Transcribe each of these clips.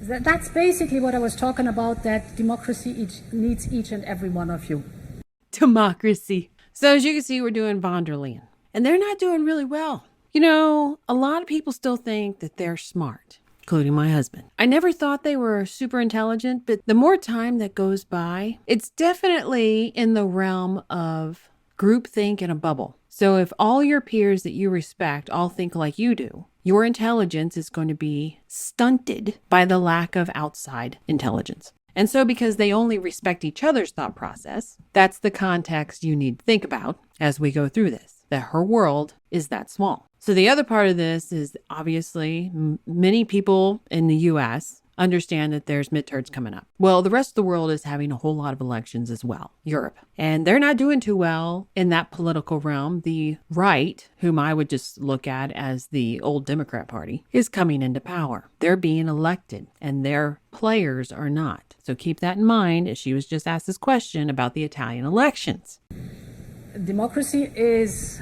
That's basically what I was talking about, that democracy needs each and every one of you. Democracy. So as you can see, we're doing von der Leyen. And they're not doing really well. You know, a lot of people still think that they're smart, including my husband. I never thought they were super intelligent, but the more time that goes by, it's definitely in the realm of groupthink in a bubble. So if all your peers that you respect all think like you do, your intelligence is going to be stunted by the lack of outside intelligence. And so because they only respect each other's thought process, that's the context you need to think about as we go through this, that her world is that small. So the other part of this is obviously many people in the US understand that there's midterms coming up. Well, the rest of the world is having a whole lot of elections as well, Europe. And they're not doing too well in that political realm. The right, whom I would just look at as the old Democrat Party, is coming into power. They're being elected and their players are not. So keep that in mind as she was just asked this question about the Italian elections. Democracy is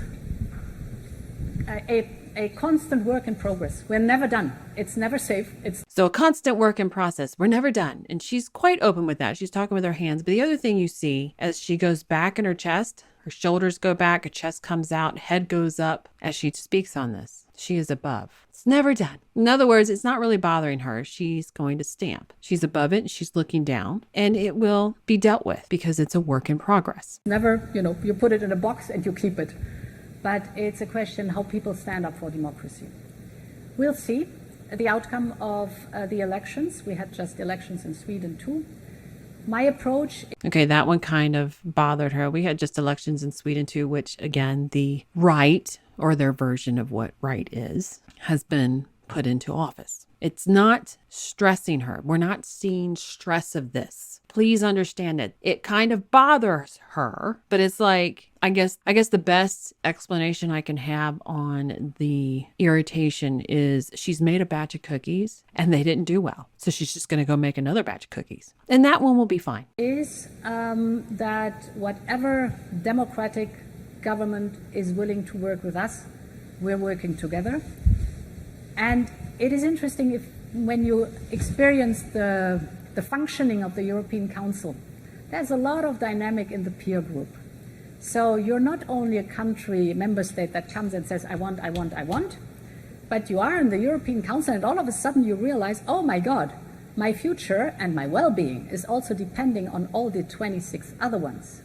a constant work in progress. We're never done. It's never safe. So a constant work in process. We're never done. And she's quite open with that. She's talking with her hands. But the other thing you see as she goes back in her chest, her shoulders go back, her chest comes out, head goes up as she speaks on this. She is above. It's never done. In other words, it's not really bothering her. She's going to stamp. She's above it. She's looking down and it will be dealt with because it's a work in progress. Never, you put it in a box and you keep it. But it's a question how people stand up for democracy. We'll see the outcome of the elections. We had just elections in Sweden too. My approach... Okay, that one kind of bothered her. We had just elections in Sweden too, which again, the right, or their version of what right is, has been put into office. It's not stressing her. We're not seeing stress of this. Please understand it. It kind of bothers her, but it's like, I guess the best explanation I can have on the irritation is she's made a batch of cookies and they didn't do well. So she's just going to go make another batch of cookies. And that one will be fine. Is that whatever democratic government is willing to work with us, we're working together. And it is interesting when you experience the functioning of the European Council, there's a lot of dynamic in the peer group. So you're not only a country, member state that comes and says, I want, but you are in the European Council and all of a sudden you realize, oh my God, my future and my well-being is also depending on all the 26 other ones.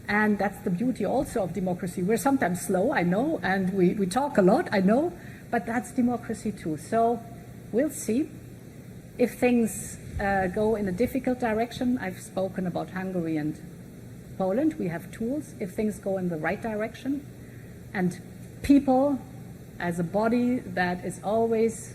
And that's the beauty also of democracy. We're sometimes slow, I know, and we talk a lot, I know, but that's democracy too. So we'll see if things go in a difficult direction. I've spoken about Hungary and Poland. We have tools. If things go in the right direction, and people as a body that is always,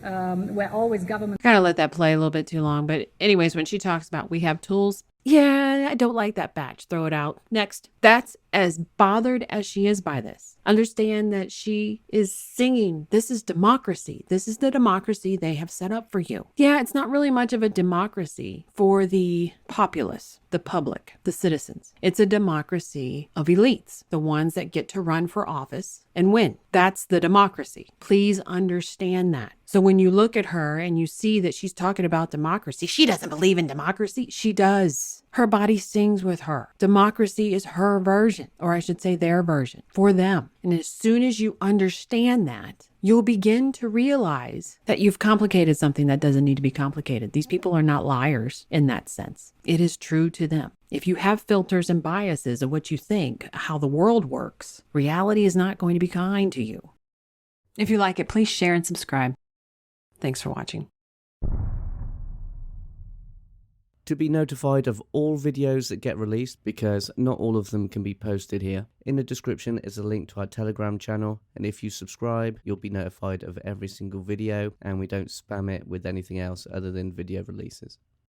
where always government... Gotta let that play a little bit too long. But anyways, when she talks about we have tools, yeah, I don't like that batch. Throw it out. Next. That's as bothered as she is by this. Understand that she is singing, this is democracy. This is the democracy they have set up for you. Yeah, it's not really much of a democracy for the populace, the public, the citizens. It's a democracy of elites, the ones that get to run for office and win. That's the democracy. Please understand that. So when you look at her and you see that she's talking about democracy, she doesn't believe in democracy. She does. Her body sings with her. Democracy is her version, or I should say their version, for them. And as soon as you understand that, you'll begin to realize that you've complicated something that doesn't need to be complicated. These people are not liars in that sense. It is true to them. If you have filters and biases of what you think, how the world works, reality is not going to be kind to you. If you like it, please share and subscribe. Thanks for watching. To be notified of all videos that get released, because not all of them can be posted here, in the description is a link to our Telegram channel, and if you subscribe, you'll be notified of every single video, and we don't spam it with anything else other than video releases.